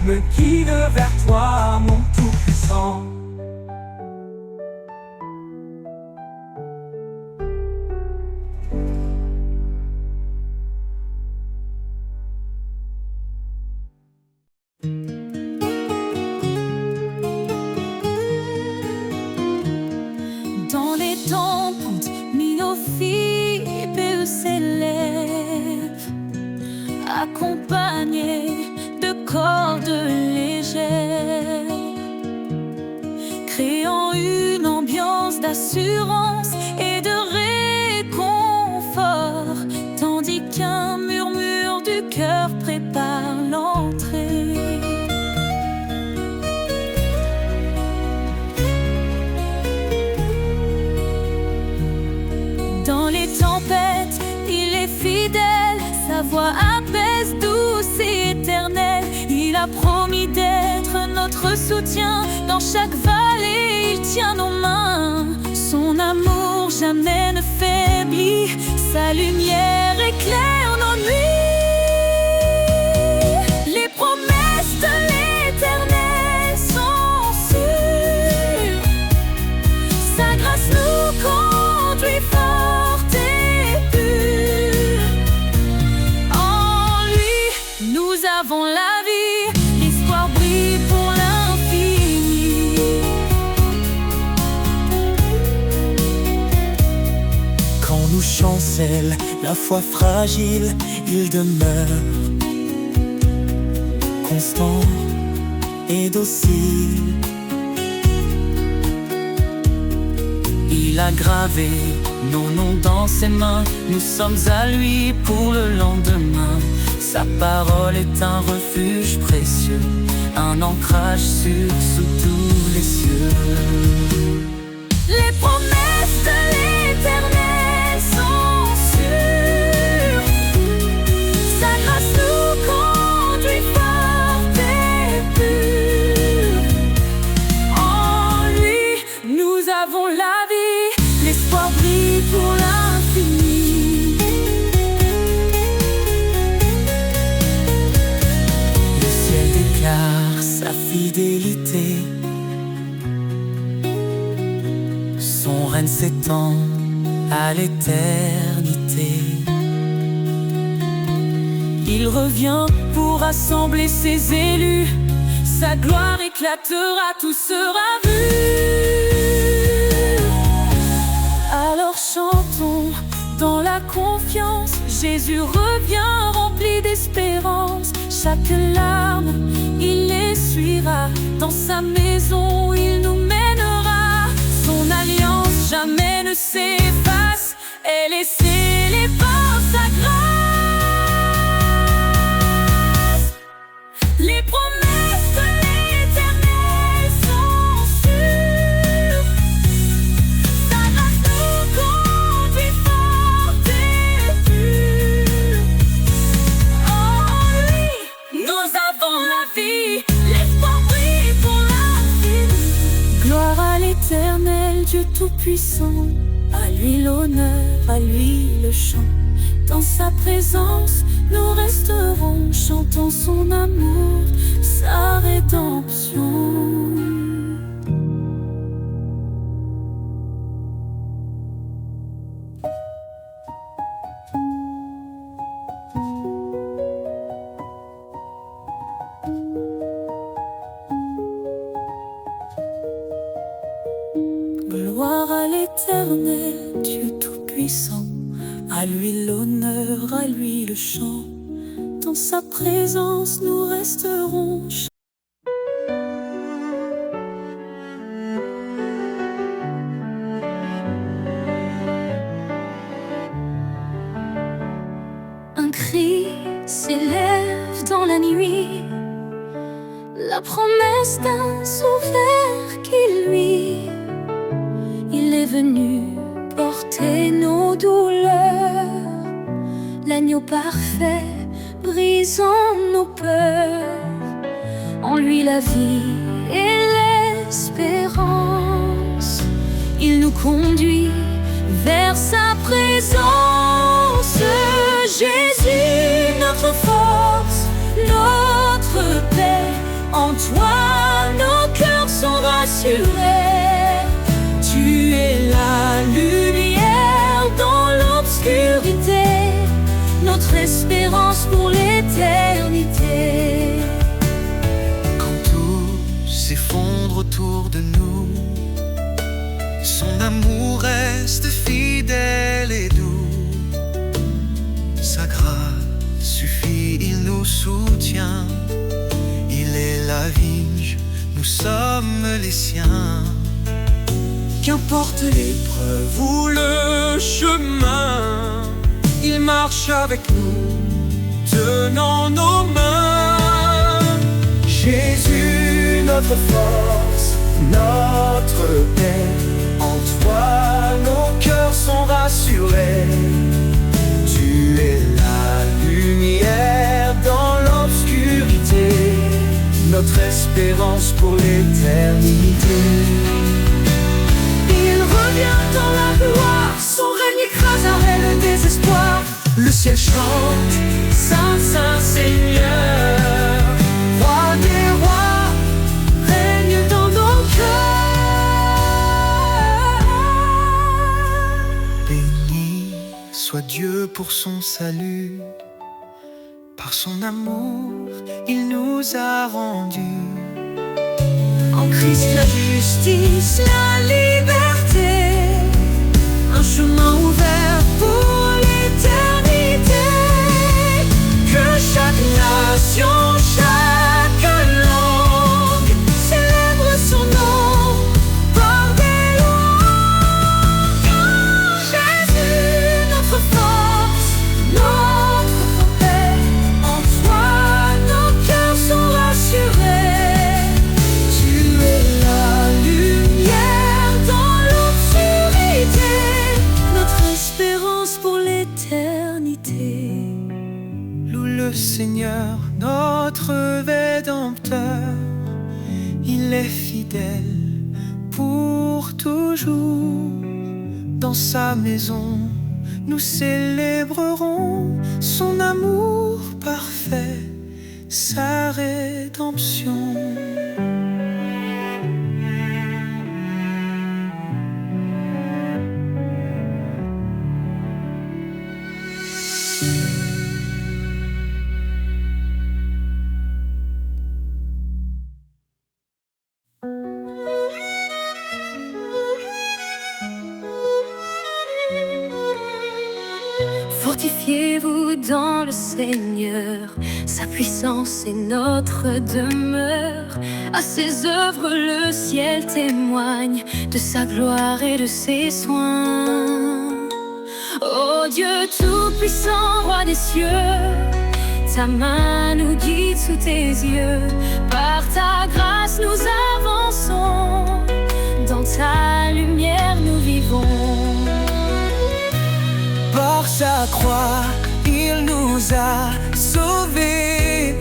me guident vers toi, mon Tout-Puissant. Dans les tempêtes, Myophibé s'élève, accompagné de cordes légères, créant une ambiance d'assurance et de réconfort, tandis qu'un murmure du cœur prépare l'entrée. Dans les tempêtes, il est fidèle, sa voix apaise, douce et éternelle. Il a promis d'être notre soutien, dans chaque vallée il tient nos mains. Son amour jamais ne faiblit, sa lumière éclaire nos nuits. Les promesses de l'Éternel sont sûres, sa grâce nous conduit fort et pur. En lui, nous avons la vie, l'espoir brille pour l'infini. tout chancelle, la foi fragile, il demeure constant et docile. Il a gravé nos noms dans ses mains, nous sommes à lui pour le lendemain. Sa parole est un refuge précieux, un ancrage sûr sous tous les cieux. Les promesses de l'Éternel sont sûres, sa grâce nous conduit forte et pure. En lui, nous avons la vie, l'espoir brille pour l'infini. Le ciel déclare sa fidélité, son règne s'étend à l'éternité. Il revient pour rassembler ses élus, sa gloire éclatera, tout sera vu. Alors chantons dans la confiance, Jésus revient rempli d'espérance. Chaque larme, il l'essuiera, dans sa maison il nous mènera. Son alliance jamais ne s'efface, elle est scellée par sa grâce. Les promesses de l'Éternel sont sûres, sa grâce nous conduit forte et pure. En lui, nous avons la vie, l'espoir brille pour l'infini. Gloire à l'Éternel, Dieu Tout-Puissant, à lui l'honneur, à lui le chant. Dans sa présence, nous resterons, chantant son amour, sa rédemption. Gloire à l'Éternel, Dieu Tout-Puissant, à lui l'honneur, à lui le chant. Dans sa présence, nous resterons. Un cri s'élève dans la nuit, la promesse d'un sauveur qui lui, il est venu porter nos douleurs, l'agneau parfait brisant nos peurs. En lui la vie et l'espérance, il nous conduit vers sa présence. Jésus, notre force, notre paix, en toi nos cœurs sont rassurés. Tu es la lumière dans l'obscurité, notre espérance pour l'éternité. Quand tout s'effondre autour de nous, son amour reste fidèle et doux. Sa grâce suffit, il nous soutient. Il est la vigne, nous sommes les siens. Qu'importe l'épreuve ou le chemin, il marche avec nous, tenant nos mains. Jésus, notre force, notre paix, en toi nos cœurs sont rassurés. Tu es la lumière dans l'obscurité, notre espérance pour l'éternité. Il revient dans la gloire, son règne écraserait le désespoir. Le ciel chante, Saint, Saint Seigneur, roi des rois, règne dans nos cœurs. Béni soit Dieu pour son salut. Par son amour, il nous a rendus. En Christ la justice, la liberté, un chemin ouvert pour fidèle pour toujours. Dans sa maison, nous célébrerons son amour parfait, sa rédemption. Fortifiez-vous dans le Seigneur, sa puissance est notre demeure. À ses œuvres le ciel témoigne de sa gloire et de ses soins. Ô Dieu tout-puissant, roi des cieux, ta main nous guide sous tes yeux. Par ta grâce nous avançons, dans ta lumière nous vivons. Par sa croix, il nous a sauvés.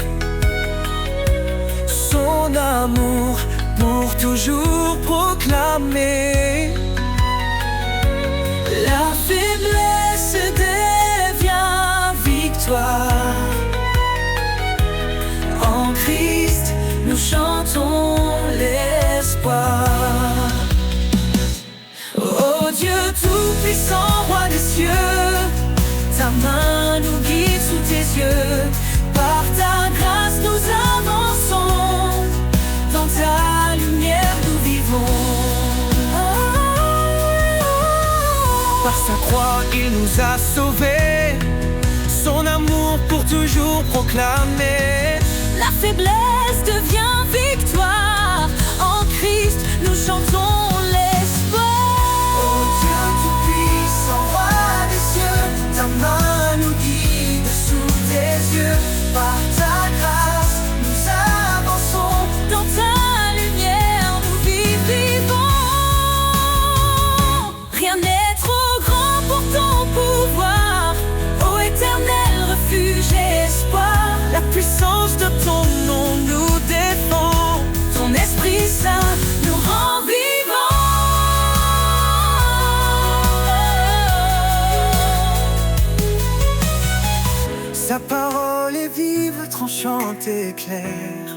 Son amour pour toujours proclamer. La faiblesse devient victoire. En Christ, nous chantons l'espoir. Ô Dieu tout-puissant, roi des cieux, ta main nous guide sous tes yeux. Par ta grâce nous avançons, dans ta lumière nous vivons. Par sa croix il nous a sauvés, son amour pour toujours proclamé. La faiblesse devient victoire, en Christ nous chantons l'espoir. Ô Dieu tout-puissant, roi des cieux, ta main nous guide sous tes yeux. Par ta grâce nous avançons, dans ta lumière nous vivons. Rien n'est trop grand pour ton pouvoir, ô éternel refuge et espoir. la puissance de ton nom nous défend. Ton Esprit Saint nous rend vivants. Sa parole est vive, tranchante et claire.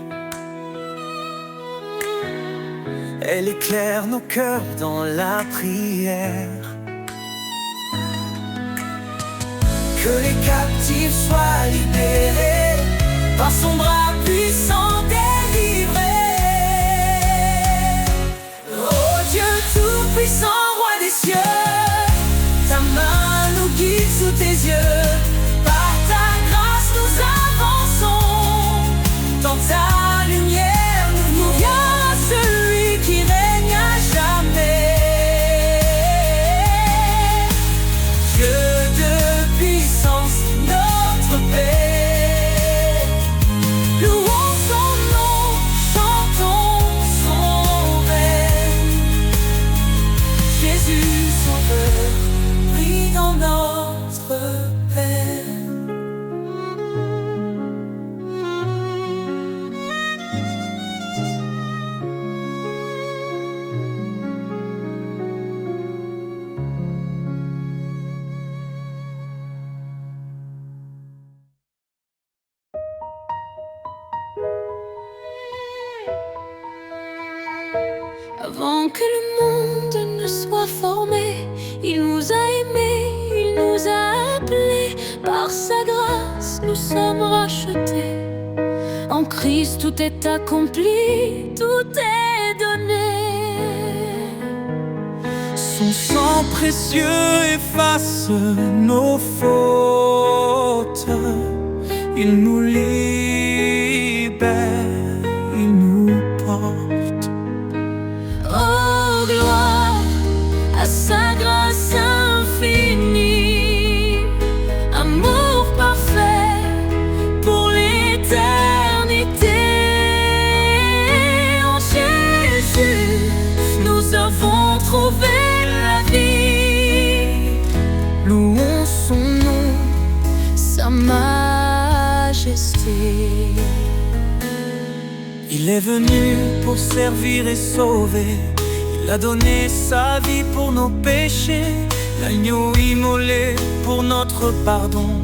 Elle éclaire nos cœurs dans la prière. Que les captifs soient libérés, par son bras puissant délivrés. Oh Dieu tout-puissant, roi des cieux, ta main nous guide sous tes yeux. Par ta grâce nous avançons, dans ta lumière nous vient celui qui règne à jamais. Dieu de puissance, notre paix. Louons son nom, chantons son règne. Jésus sauveur, brille dans notre peine. Avant que le monde ne soit formé, il nous a aimés, il nous a appelés. Par sa grâce, nous sommes rachetés. En Christ, tout est accompli, tout est donné. Son sang précieux efface nos fautes. Il nous libère, il nous porte. Oh, gloire à sa grâce infinie, amour parfait pour l'éternité. En Jésus, nous avons trouvé la vie. Louons son nom, Sa majesté. il Il est venu pour servir et sauver. Il a donné sa vie pour nos péchés. L'agneau immolé pour notre pardon.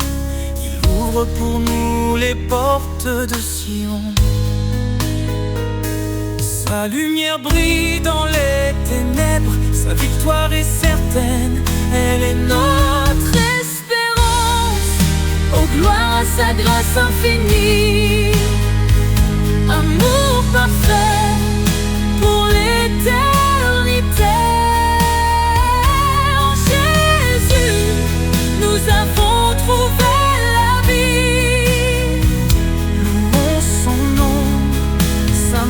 Il ouvre pour nous les portes de Sion. Sa lumière brille dans les ténèbres. Sa victoire est certaine. Elle est notre espérance. Oh, gloire à sa grâce infinie. Amour parfait pour l'éternité. En Jésus, nous avons trouvé la vie. Louons son nom, sa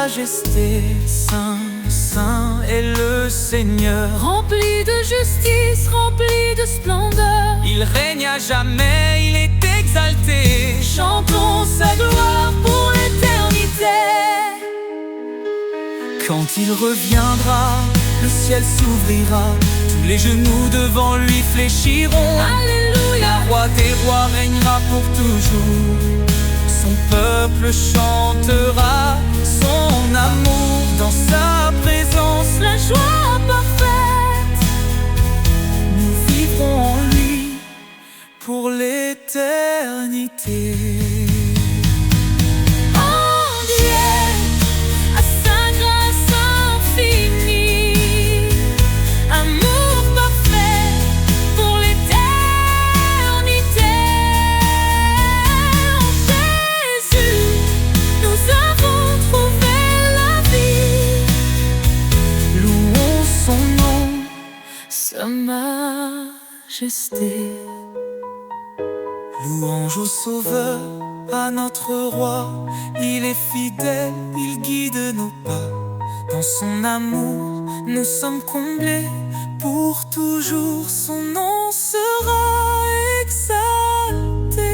majesté. Saint, saint est le Seigneur. Rempli de justice, rempli de splendeur. Il règne à jamais, il est exalté. Chantons sa gloire pour l'éternité. Quand il reviendra, le ciel s'ouvrira. Tous les genoux devant lui fléchiront. Alléluia. Le roi des rois régnera pour toujours. Son peuple chantera son amour. Dans sa présence, La joie parfaite. nous vivrons en lui pour l'éternité. En Dieu, à sa grâce infinie. Amour parfait pour l'éternité. En Jésus, nous avons trouvé la vie. Louons son nom, Sa majesté. louange au Sauveur, à notre Roi. Il est fidèle, il guide nos pas. Dans son amour, nous sommes comblés. Pour toujours, son nom sera exalté.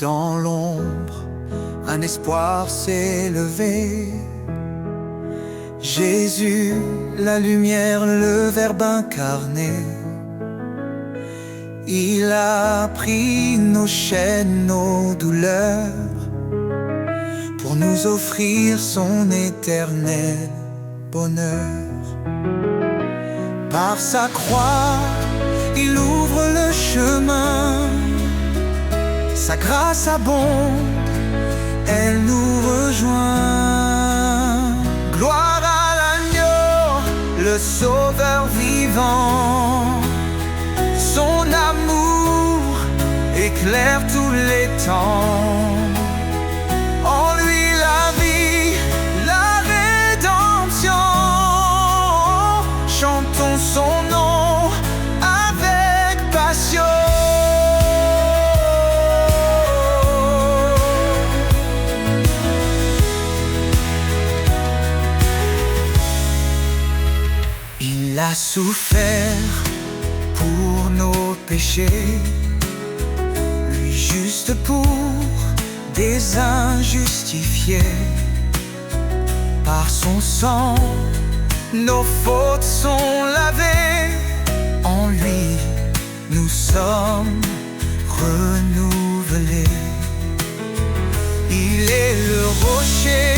Dans l'ombre, un espoir s'est levé. Jésus, la lumière, le Verbe incarné. Il a pris nos chaînes, nos douleurs, pour nous offrir son éternel bonheur. Par sa croix, il ouvre le chemin. Sa grâce abonde, elle nous rejoint. Gloire à l'agneau, le Sauveur vivant. Son amour éclaire tous les temps. En lui la vie, la rédemption. Chantons son nom avec passion. Il a souffert pour nos péchés, lui juste pour des injustifiés. Par son sang, nos fautes sont lavées. En lui, nous sommes renouvelés. Il est le rocher,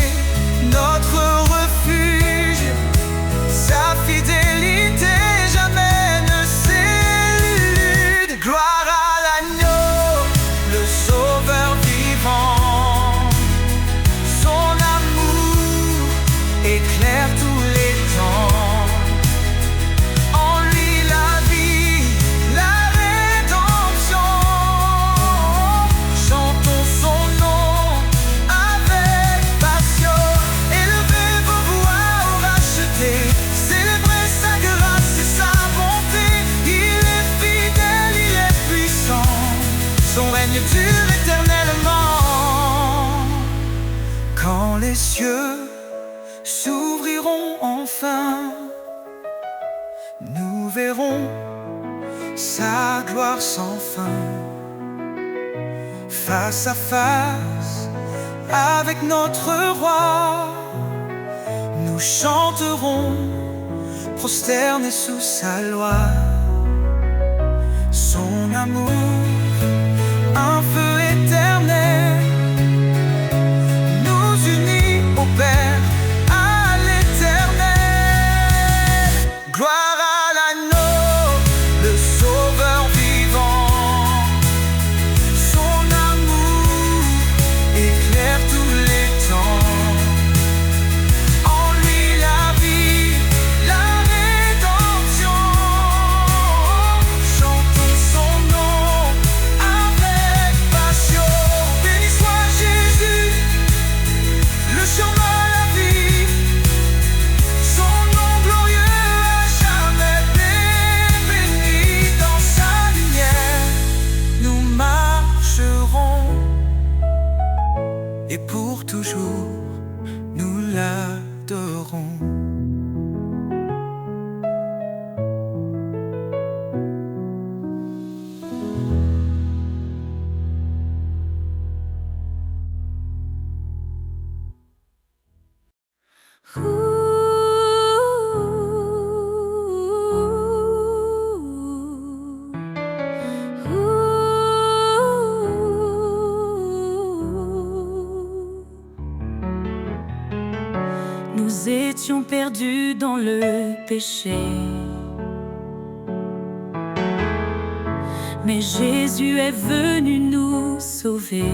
notre refuge. Sa fidélité jamais ne s'élude. Gloire à l'agneau, le Sauveur vivant. Son amour éclaire tous les temps. En lui la vie, la rédemption. Chantons son nom avec passion. yeux s'ouvriront enfin. Nous verrons sa gloire sans fin. Face à face avec notre roi, nous chanterons prosternés sous sa loi. Son amour, un feu éternel, nous unit au Père, à l'éternel. Gloire à l'agneau, le sauveur vivant. Son amour éclaire tous les temps. En lui la vie, la rédemption. Chantons son nom avec passion. Béni soit Jésus, le chemin, la vie. Son nom glorieux à jamais béni. Dans sa lumière, nous marcherons. Et pour toujours, nous l'adorons. Nous étions perdus dans le péché, mais Jésus est venu nous sauver.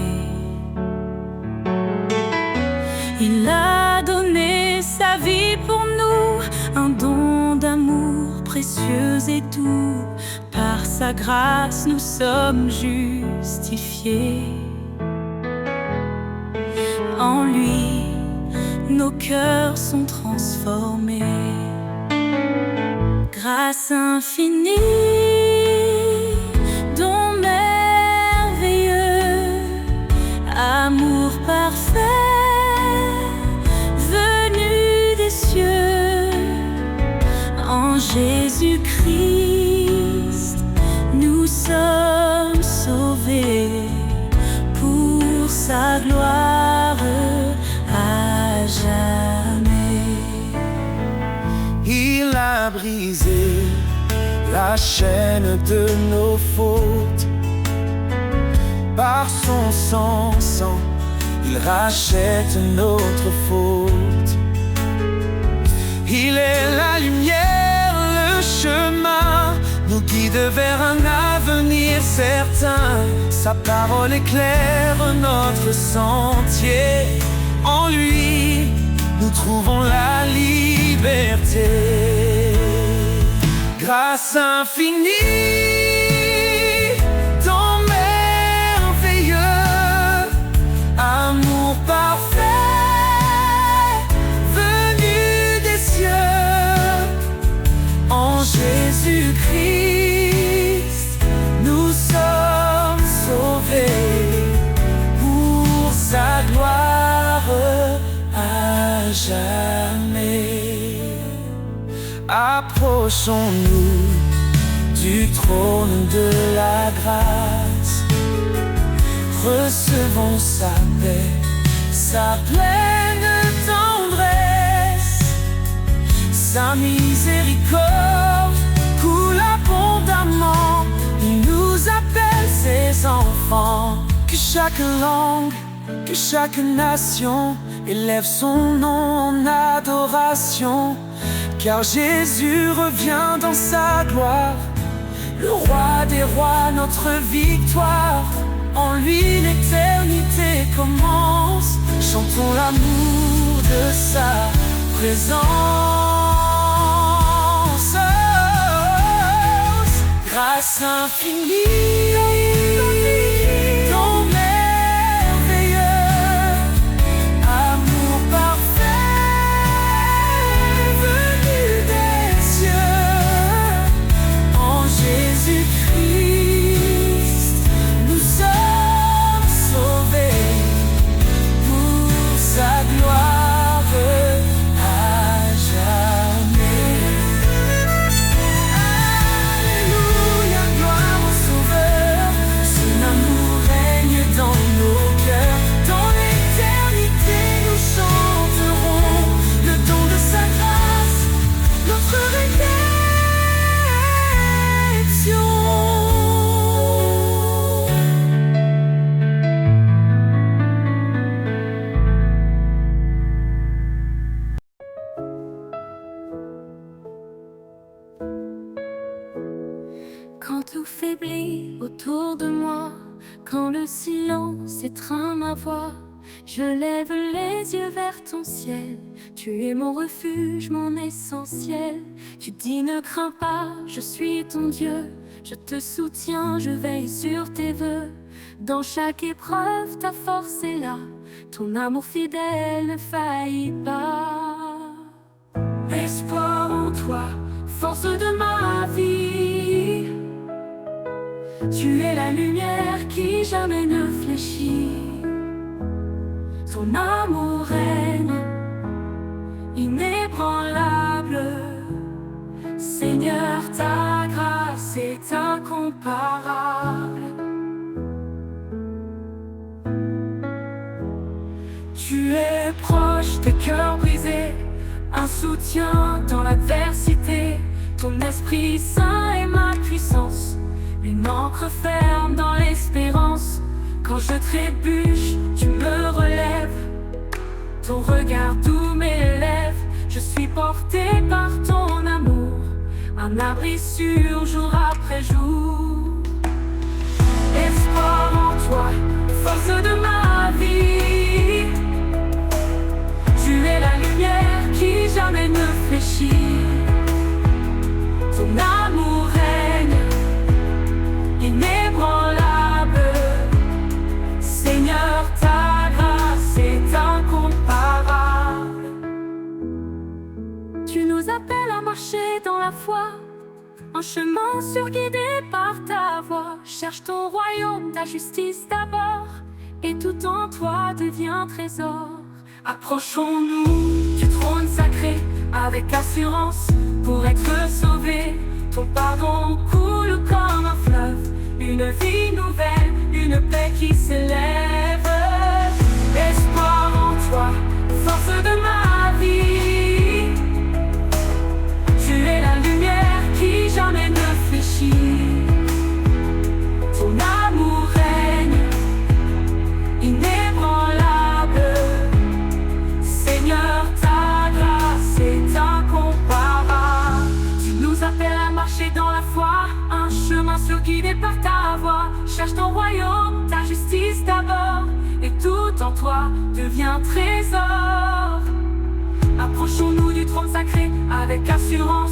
Il a donné sa vie pour nous, un don d'amour précieux et doux. Par sa grâce nous sommes justifiés. En lui, nos cœurs sont transformés. Grâce infinie, don merveilleux, amour parfait, venu des cieux. En Jésus-Christ, nous sommes sauvés pour sa gloire à jamais. Il a brisé la chaîne de nos fautes. Par son sang, il rachète notre faute. Il est la lumière, le chemin, nous guide vers un avenir certain. Sa parole éclaire notre sentier. En lui, nous trouvons la liberté. Grâce infinie, don merveilleux, amour parfait, venu des cieux. En Jésus-Christ, nous sommes sauvés pour sa gloire à jamais. Approchons-nous du trône de la grâce. Recevons sa paix, sa pleine tendresse. Sa miséricorde coule abondamment. Il nous appelle ses enfants. Que chaque langue, que chaque nation élève son nom en adoration. Car Jésus revient dans sa gloire, le roi des rois, notre victoire. En lui l'éternité commence. Chantons l'amour de sa présence. Grâce infinie, don merveilleux, amour parfait, venu des cieux. En Jésus-Christ, nous sommes sauvés pour sa gloire tout faiblit autour de moi. Quand le silence étreint ma voix, je lève les yeux vers ton ciel. Tu es mon refuge, mon essentiel. Tu dis ne crains pas, je suis ton Dieu. Je te soutiens, je veille sur tes vœux. Dans chaque épreuve, ta force est là. Ton amour fidèle ne faillit pas. Espoir en toi, force de ma vie. Tu es la lumière qui jamais ne fléchit. Ton amour règne, inébranlable. Seigneur, ta grâce est incomparable. Tu es proche des cœurs brisés, un soutien dans l'adversité. Ton Esprit Saint est ma puissance, une encre ferme dans l'espérance. Quand je trébuche, tu me relèves. Ton regard doux m'élève. Je suis porté par ton amour, un abri sûr jour après jour. Espoir en toi, force de ma vie. Tu es la lumière qui jamais ne fléchit. Ton amour règne, inébranlable. Seigneur, ta grâce est incomparable. Tu nous appelles à marcher dans la foi, un chemin sûr guidé par ta voix. Cherche ton royaume, ta justice d'abord, et tout en toi devient trésor. Approchons-nous du trône sacré avec assurance pour être sauvés. Ton pardon coule comme un fleuve, une vie nouvelle, une paix qui s'élève. Espoir en toi, force de ma vie. Tu es la lumière qui jamais ne fléchit. Ton amour règne, inébranlable. Seigneur, ta grâce est incomparable. Tu nous appelles à marcher dans la foi, un chemin sûr guidé par ta voix. Cherche ton royaume, ta justice d'abord, et tout en toi devient trésor. Approchons-nous du trône sacré avec assurance